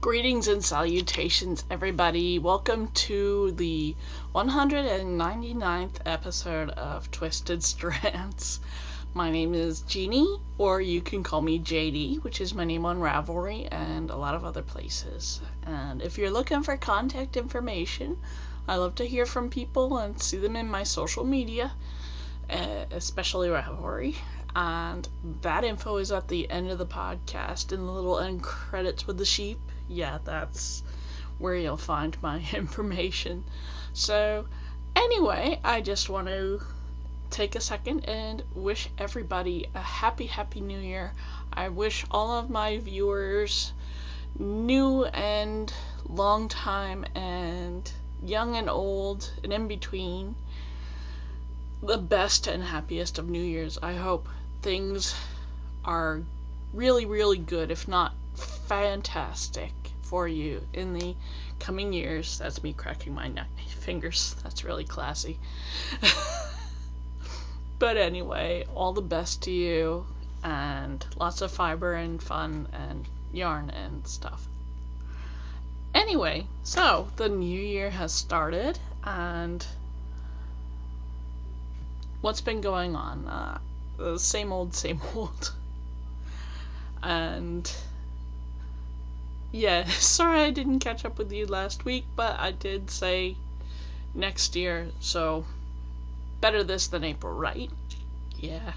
Greetings and salutations, everybody. Welcome to the 199th episode of Twisted Strands. My name is Jeannie, or you can call me JD, which is my name on Ravelry and a lot of other places. And if you're looking for contact information, I love to hear from people and see them in my social media, especially Ravelry. And that info is at the end of the podcast in the little end credits with the sheep. Yeah, that's where you'll find my information. So, anyway, I just want to take a second and wish everybody a happy New Year. I wish all of my viewers, new and long time and young and old and in between, the best and happiest of New Year's. I hope things are really good, if not fantastic, for you in the coming years. That's me cracking my fingers. That's really classy. But anyway, all the best to you, and lots of fiber and fun and yarn and stuff. Anyway, so the new year has started, and what's been going on? The same old. And yeah, sorry I didn't catch up with you last week, but I did say next year, so better this than April, right? Yeah.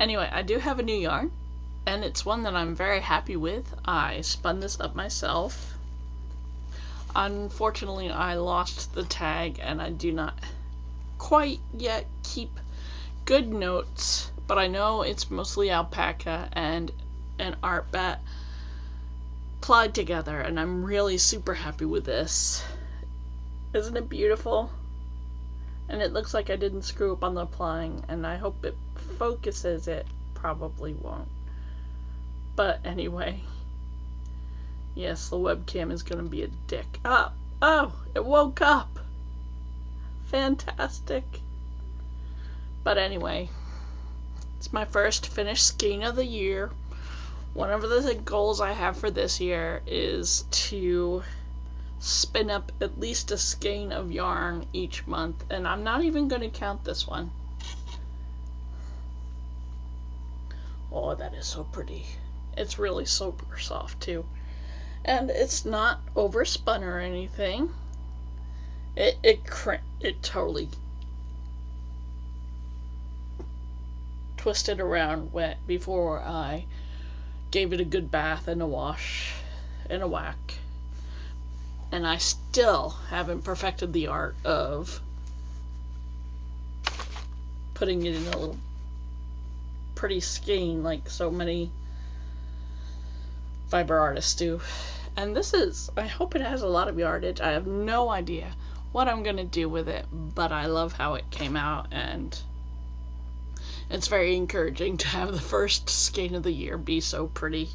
Anyway, I do have a new yarn, and it's one that I'm very happy with. I spun this up myself. Unfortunately, I lost the tag, and I do not quite yet keep good notes, but I know it's mostly alpaca and an art bat plied together, and I'm really super happy with this. Isn't it beautiful? And it looks like I didn't screw up on the applying, and I hope it focuses. It probably won't. But anyway, yes, the webcam is gonna be a dick. Oh, it woke up. Fantastic. But anyway, it's my first finished skein of the year. One of the goals I have for this year is to spin up at least a skein of yarn each month, and I'm not even going to count this one. Oh, that is so pretty. It's really super soft too, and it's not overspun or anything. It totally twisted around wet before I gave it a good bath and a wash and a whack. And I still haven't perfected the art of putting it in a little pretty skein like so many fiber artists do. And this is, I hope it has a lot of yardage. I have no idea what I'm gonna do with it, but I love how it came out, and it's very encouraging to have the first skein of the year be so pretty.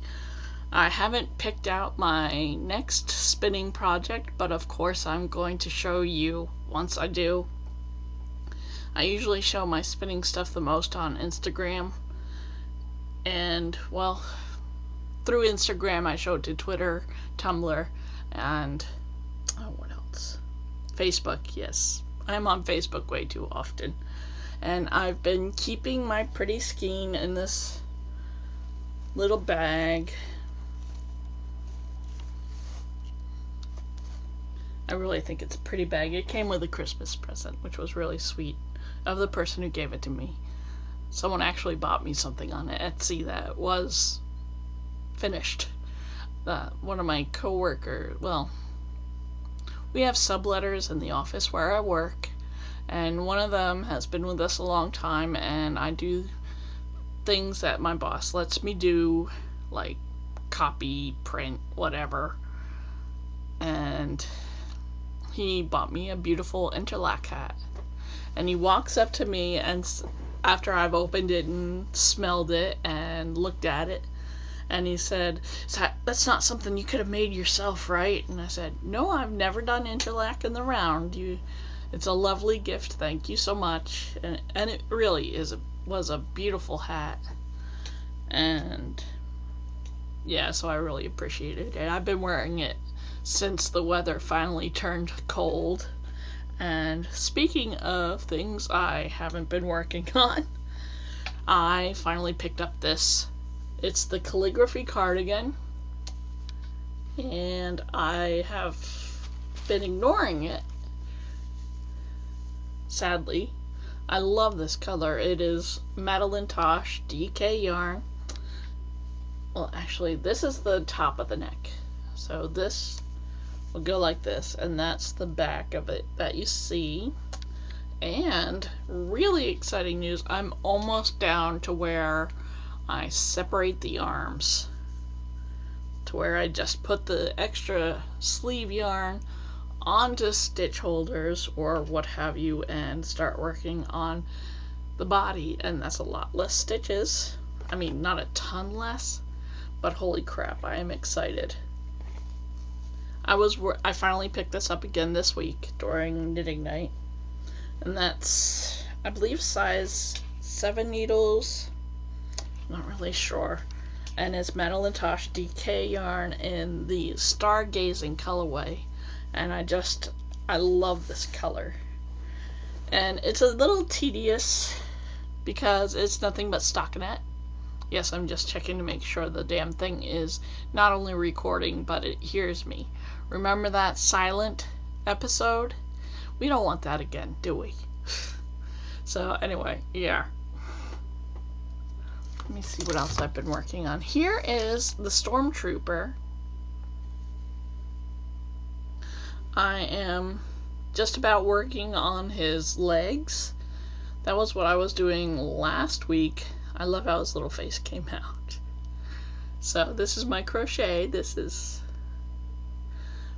I haven't picked out my next spinning project, but of course I'm going to show you once I do. I usually show my spinning stuff the most on Instagram, and well, through Instagram I show it to Twitter, Tumblr, and what else? Facebook. Yes, I'm on Facebook way too often. And I've been keeping my pretty skein in this little bag. I really think it's a pretty bag. It came with a Christmas present, which was really sweet of the person who gave it to me. Someone actually bought me something on Etsy that was finished. One of my coworkers, well, we have subletters in the office where I work, and one of them has been with us a long time, and I do things that my boss lets me do, like copy, print, whatever. And he bought me a beautiful interlac hat. And he walks up to me, and after I've opened it and smelled it and looked at it, and he said, "That's not something you could have made yourself, right?" And I said, "No, I've never done interlac in the round. It's a lovely gift, thank you so much." And it really was a beautiful hat. And yeah, so I really appreciated it. I've been wearing it since the weather finally turned cold. And speaking of things I haven't been working on, I finally picked up this. It's the Calligraphy cardigan, and I have been ignoring it, sadly. I love this color. It is Madeleine Tosh DK yarn. Well, actually, this is the top of the neck. So this will go like this, and that's the back of it that you see. And really exciting news, I'm almost down to where I separate the arms, to where I just put the extra sleeve yarn onto stitch holders or what have you and start working on the body, and that's a lot less stitches. I mean, not a ton less, but holy crap, I am excited. I finally picked this up again this week during knitting night, and that's, I believe, size 7 needles, not really sure, and it's Madeleine Tosh DK yarn in the Stargazing colorway, and I love this color. And it's a little tedious because it's nothing but stockinette. Yes, I'm just checking to make sure the damn thing is not only recording, but it hears me. Remember that silent episode? We don't want that again, do we? So anyway, yeah. Let me see what else I've been working on. Here is the Stormtrooper. I am just about working on his legs. That was what I was doing last week. I love how his little face came out. So this is my crochet. This is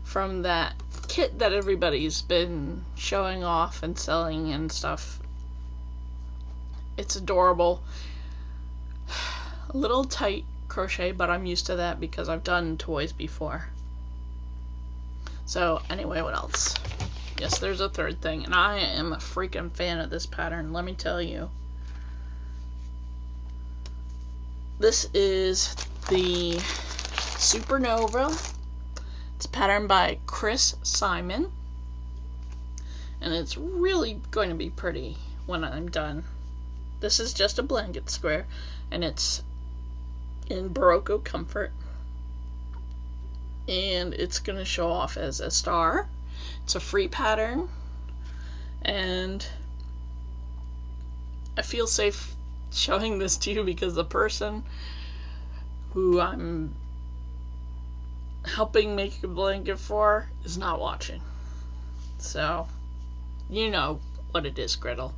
from that kit that everybody's been showing off and selling and stuff. It's adorable. A little tight crochet, but I'm used to that because I've done toys before. So anyway, what else? Yes, there's a third thing, and I am a freaking fan of this pattern, let me tell you. This is the Supernova. It's patterned by Chris Simon, and it's really going to be pretty when I'm done. This is just a blanket square, and it's in Barocco Comfort, and it's going to show off as a star. It's a free pattern, and I feel safe showing this to you because the person who I'm helping make a blanket for is not watching. So, you know what it is, Gretel.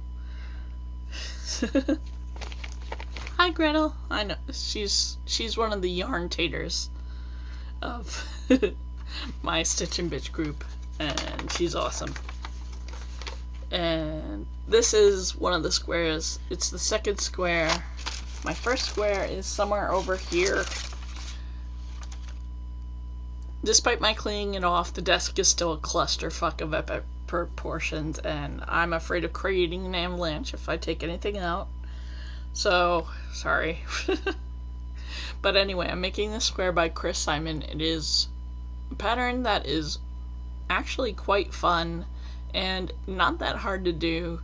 Hi, Gretel. I know she's one of the yarn taters of my Stitch and Bitch group, and she's awesome. And this is one of the squares. It's the second square. My first square is somewhere over here. Despite my cleaning it off, the desk is still a clusterfuck of epic proportions, and I'm afraid of creating an avalanche if I take anything out. So, sorry. But anyway, I'm making this square by Chris Simon. It is a pattern that is actually quite fun and not that hard to do.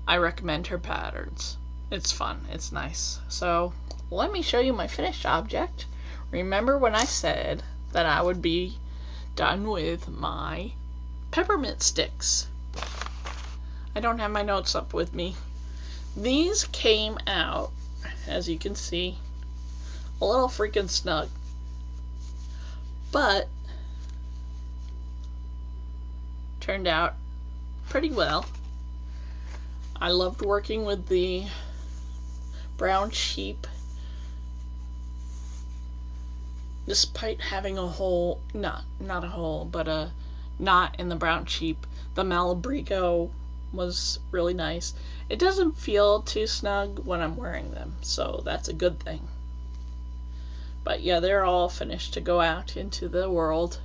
I recommend her patterns. It's fun. It's nice. So, let me show you my finished object. Remember when I said that I would be done with my peppermint sticks? I don't have my notes up with me. These came out, as you can see, a little freaking snug, but turned out pretty well. I loved working with the brown sheep, despite having a hole, not a hole, but a knot in the brown sheep. The Malabrigo was really nice. It doesn't feel too snug when I'm wearing them, so that's a good thing. But yeah, they're all finished to go out into the world.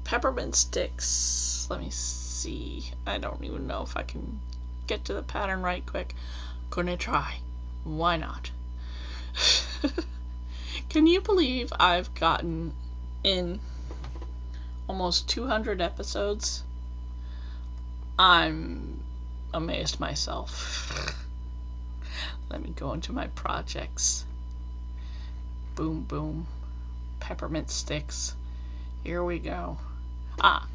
Peppermint sticks. Let me see. I don't even know if I can get to the pattern right quick. Gonna try. Why not? Can you believe I've gotten in almost 200 episodes? I'm amazed myself. Let me go into my projects. Boom, boom. Peppermint sticks. Here we go.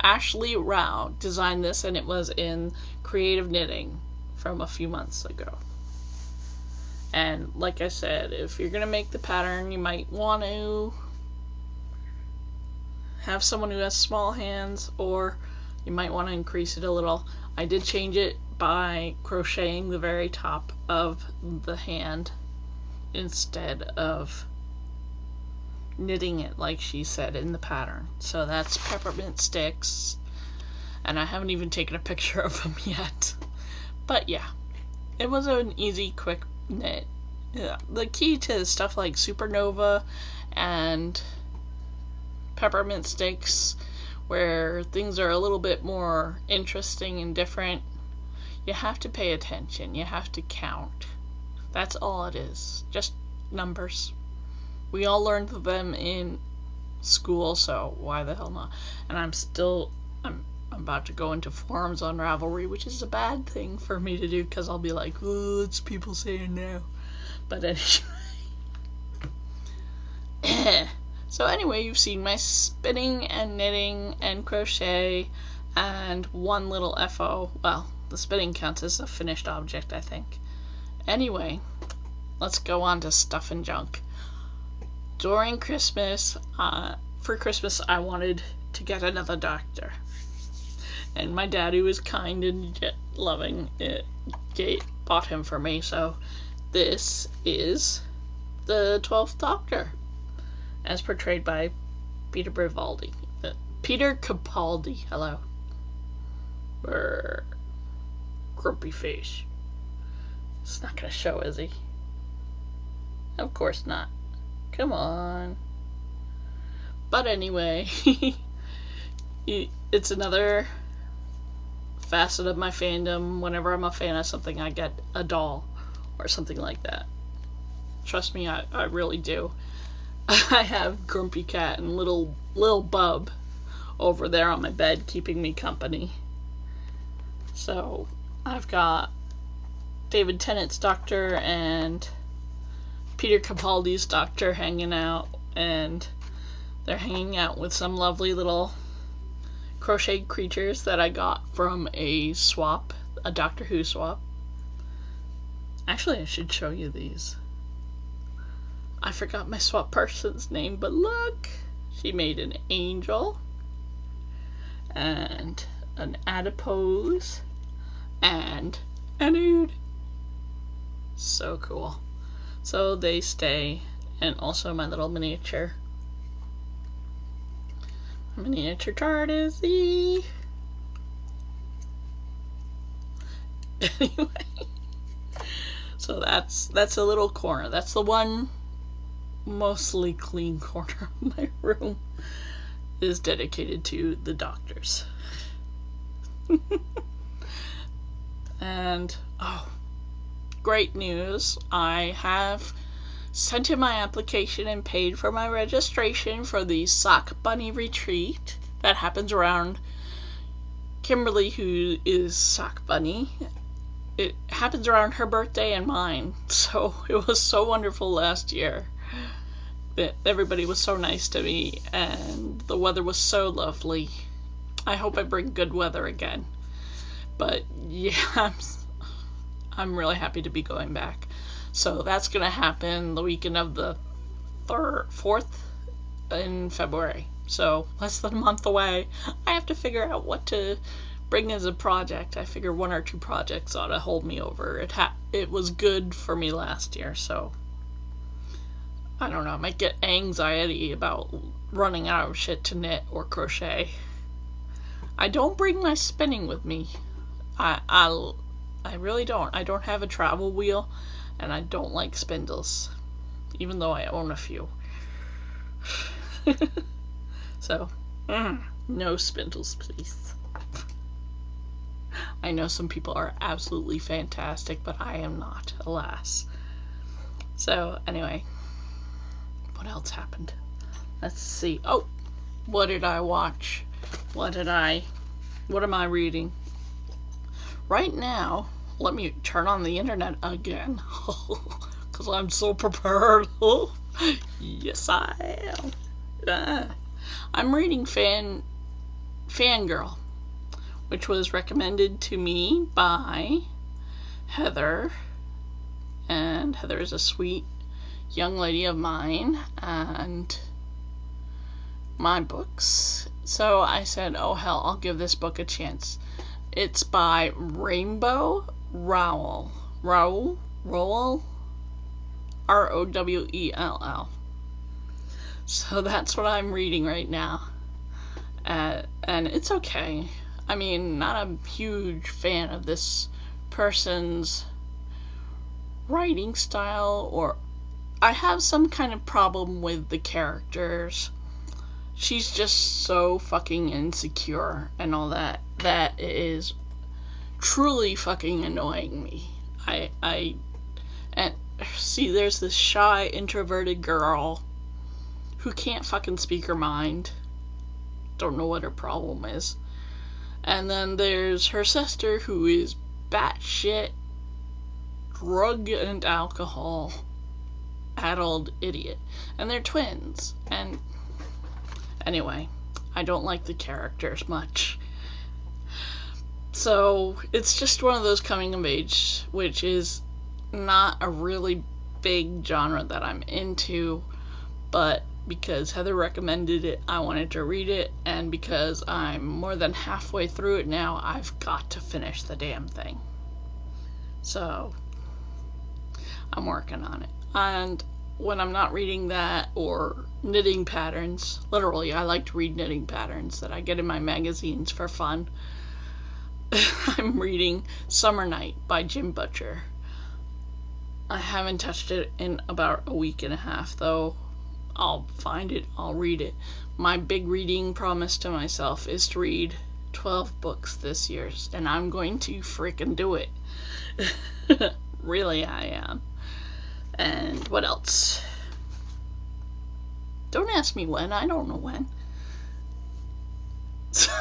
Ashley Rao designed this, and it was in Creative Knitting from a few months ago. And like I said, if you're gonna make the pattern, you might want to have someone who has small hands, or you might want to increase it a little. I did change it by crocheting the very top of the hand instead of knitting it like she said in the pattern. So that's peppermint sticks, and I haven't even taken a picture of them yet. But yeah, it was an easy, quick knit. Yeah, the key to stuff like supernova and peppermint sticks, where things are a little bit more interesting and different, you have to pay attention. You have to count. That's all it is. Just numbers. We all learned them in school, so why the hell not? And I'm about to go into forums on Ravelry, which is a bad thing for me to do, because I'll be like, oh, it's people saying no. But anyway. So anyway, you've seen my spinning and knitting and crochet and one little FO. Well, the spinning counts as a finished object, I think. Anyway, let's go on to stuff and junk. During Christmas, for Christmas, I wanted to get another doctor. And my dad, who was kind and loving, bought him for me. So this is the 12th Doctor, as portrayed by Peter Capaldi. Hello. Brr. Grumpy face. It's not gonna show, is he? Of course not. Come on. But anyway, it's another facet of my fandom. Whenever I'm a fan of something, I get a doll or something like that. Trust me, I really do. I have Grumpy Cat and little Bub over there on my bed keeping me company. So I've got David Tennant's Doctor and Peter Capaldi's Doctor hanging out, and they're hanging out with some lovely little crocheted creatures that I got from a swap, a Doctor Who swap. Actually, I should show you these. I forgot my swap person's name, but look! She made an angel, and an adipose, and a nude. So cool. So they stay, and also my little miniature TARDIS. Anyway, so that's a little corner. That's the one mostly clean corner of my room is dedicated to the doctors. And great news, I have sent in my application and paid for my registration for the Sock Bunny retreat that happens around Kimberly, who is Sock Bunny. It happens around her birthday and mine, so it was so wonderful last year. Everybody was so nice to me, and the weather was so lovely. I hope I bring good weather again. But yeah, I'm really happy to be going back. So that's going to happen the weekend of the 4th in February. So less than a month away. I have to figure out what to bring as a project. I figure 1 or 2 projects ought to hold me over. It was good for me last year, so I don't know. I might get anxiety about running out of shit to knit or crochet. I don't bring my spinning with me. I really don't. I don't have a travel wheel, and I don't like spindles, even though I own a few. So, no spindles, please. I know some people are absolutely fantastic, but I am not, alas. So, anyway, what what else happened? Let's see. Oh, what did I watch? What am I reading? Right now, let me turn on the internet again. Because I'm so prepared. Yes, I am. I'm reading Fangirl, which was recommended to me by Heather. And Heather is a sweet young lady of mine and my books. So I said, oh hell, I'll give this book a chance. It's by Rainbow Rowell. Rowell? Rowell. So that's what I'm reading right now. And it's okay. I mean, not a huge fan of this person's writing style, or I have some kind of problem with the characters. She's just so fucking insecure and all that. That is truly fucking annoying me. And see, there's this shy, introverted girl who can't fucking speak her mind. Don't know what her problem is. And then there's her sister, who is batshit drug and alcohol addled idiot. And they're twins. And anyway, I don't like the characters much. So it's just one of those coming of age, which is not a really big genre that I'm into, but because Heather recommended it, I wanted to read it, and because I'm more than halfway through it now, I've got to finish the damn thing. So I'm working on it. And when I'm not reading that or knitting patterns, literally I like to read knitting patterns that I get in my magazines for fun, I'm reading Summer Night by Jim Butcher. I haven't touched it in about a week and a half, though. I'll find it, I'll read it. My big reading promise to myself is to read 12 books this year, and I'm going to freaking do it. Really, I am. And what else? Don't ask me when, I don't know when. So,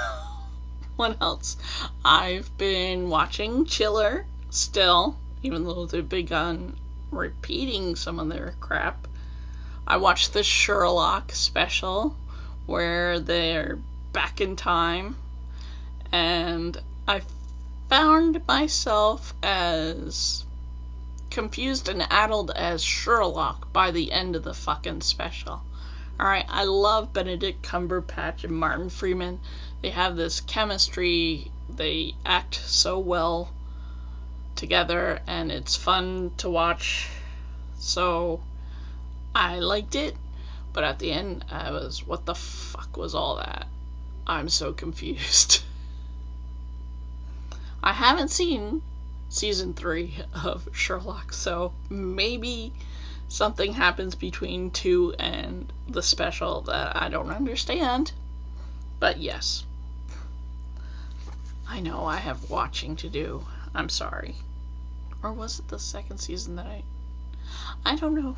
what else? I've been watching Chiller still, even though they're big on repeating some of their crap. I watched the Sherlock special where they're back in time, and I found myself as confused and addled as Sherlock by the end of the fucking special. Alright, I love Benedict Cumberbatch and Martin Freeman. They have this chemistry, they act so well together, and it's fun to watch. So I liked it, but at the end I was, what the fuck was all that? I'm so confused. I haven't seen season 3 of Sherlock, so maybe something happens between 2 and the special that I don't understand. But yes, I know I have watching to do. I'm sorry. Or was it the second season that I don't know.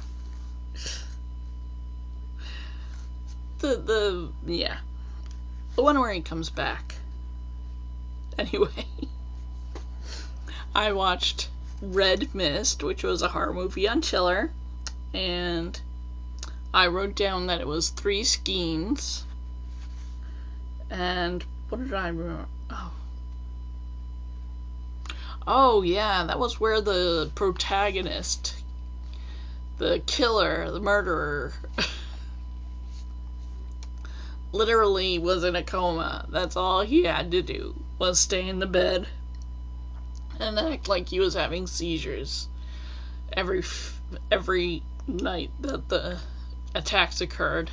Yeah. The one where he comes back. Anyway. I watched Red Mist, which was a horror movie on Chiller, and I wrote down that it was 3 skeins. And what did I remember? Oh yeah, that was where the protagonist, the killer, the murderer, literally was in a coma. That's all he had to do, was stay in the bed and act like he was having seizures every night that the attacks occurred,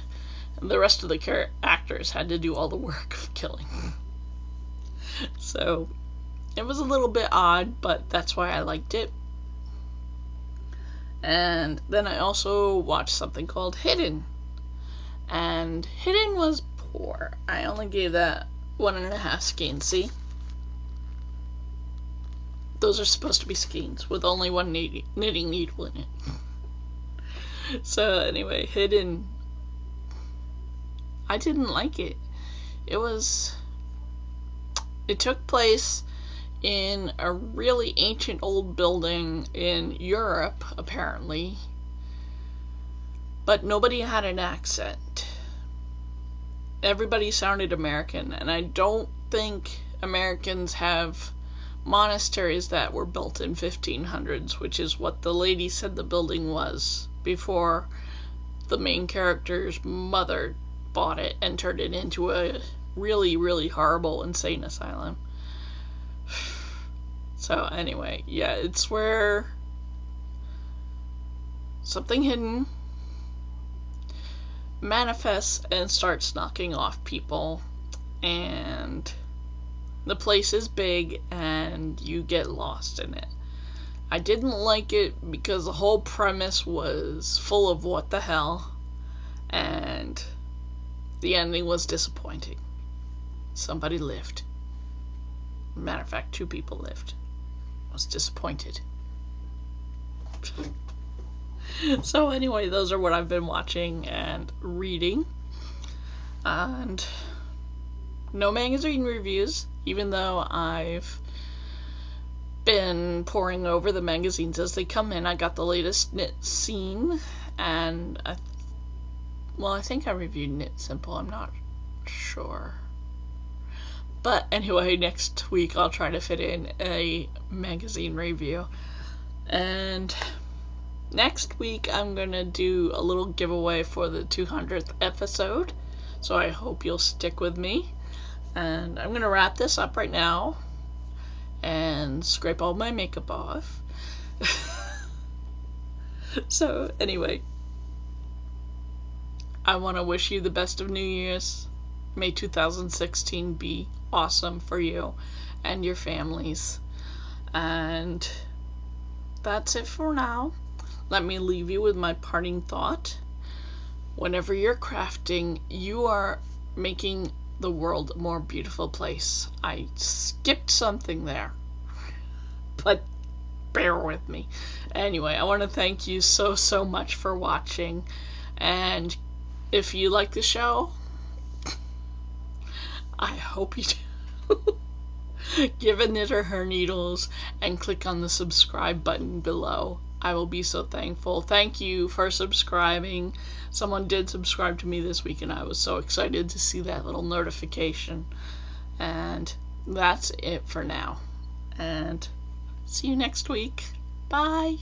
and the rest of the actors had to do all the work of killing. So it was a little bit odd, but that's why I liked it. And then I also watched something called Hidden, and Hidden was poor. I only gave that 1.5 skeins. See, those are supposed to be skeins with only one knitting needle in it. So anyway, Hidden. I didn't like it. It took place in a really ancient old building in Europe, apparently, but nobody had an accent. Everybody sounded American, and I don't think Americans have monasteries that were built in 1500s, which is what the lady said the building was before the main character's mother bought it and turned it into a really, really horrible insane asylum. So anyway, yeah, it's where something hidden manifests and starts knocking off people, and the place is big and you get lost in it. I didn't like it because the whole premise was full of what the hell, and the ending was disappointing. Somebody lived. Matter of fact, 2 people lived. I was disappointed. So anyway, those are what I've been watching and reading. And no magazine reviews, even though I've been poring over the magazines as they come in. I got the latest Knit Scene, and I think I reviewed Knit Simple, I'm not sure. But anyway, next week I'll try to fit in a magazine review. And next week I'm going to do a little giveaway for the 200th episode, so I hope you'll stick with me. And I'm going to wrap this up right now and scrape all my makeup off. So anyway, I want to wish you the best of New Year's. May 2016 be awesome for you and your families. And that's it for now. Let me leave you with my parting thought. Whenever you're crafting, you are making the world a more beautiful place. I skipped something there, but bear with me. Anyway, I want to thank you so much for watching, and if you like the show, I hope you do. Give a knitter her needles and click on the subscribe button below. I will be so thankful. Thank you for subscribing. Someone did subscribe to me this week, and I was so excited to see that little notification. And that's it for now. And see you next week. Bye.